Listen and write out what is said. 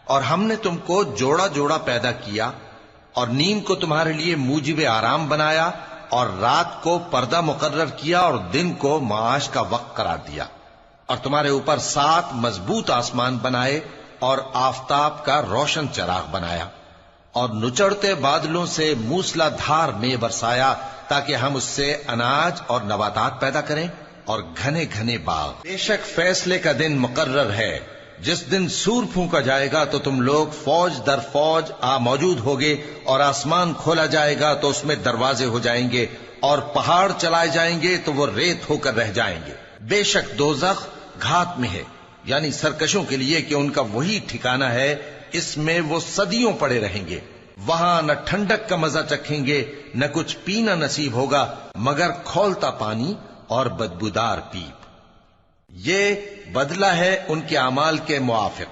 और हमने तुमको जोड़ा जोड़ा पैदा किया और नींद को तुम्हारे लिए मूजिब आराम बनाया और रात को पर्दा मुकर्रर किया और दिन को माश का वक्त करार दिया और तुम्हारे ऊपर 7 मजबूत आसमान बनाए और आफताब का रोशन चराग बनाया और नुचड़ते बादलों से मूसलाधार में बरसाया ताकि हम उससे अनाज और नबातात पैदा करें और घने घने बाग। बेशक फैसले का दिन मुकर्रर है, जिस दिन सूर फूंका जाएगा तो तुम लोग फौज दर फौज मौजूद होगे और आसमान खोला जाएगा तो उसमें दरवाजे हो जाएंगे और पहाड़ चलाए जाएंगे तो वो रेत होकर रह जाएंगे। बेशक दोज़ख घात में है, यानी सरकशों के लिए कि उनका वही ठिकाना है, इसमें वो सदियों पड़े रहेंगे। वहां न ठंडक का मजा चखेंगे न कुछ पीना नसीब होगा मगर खौलता पानी और बदबूदार पीप। ये बदला है उनके अमाल के मुआफिक।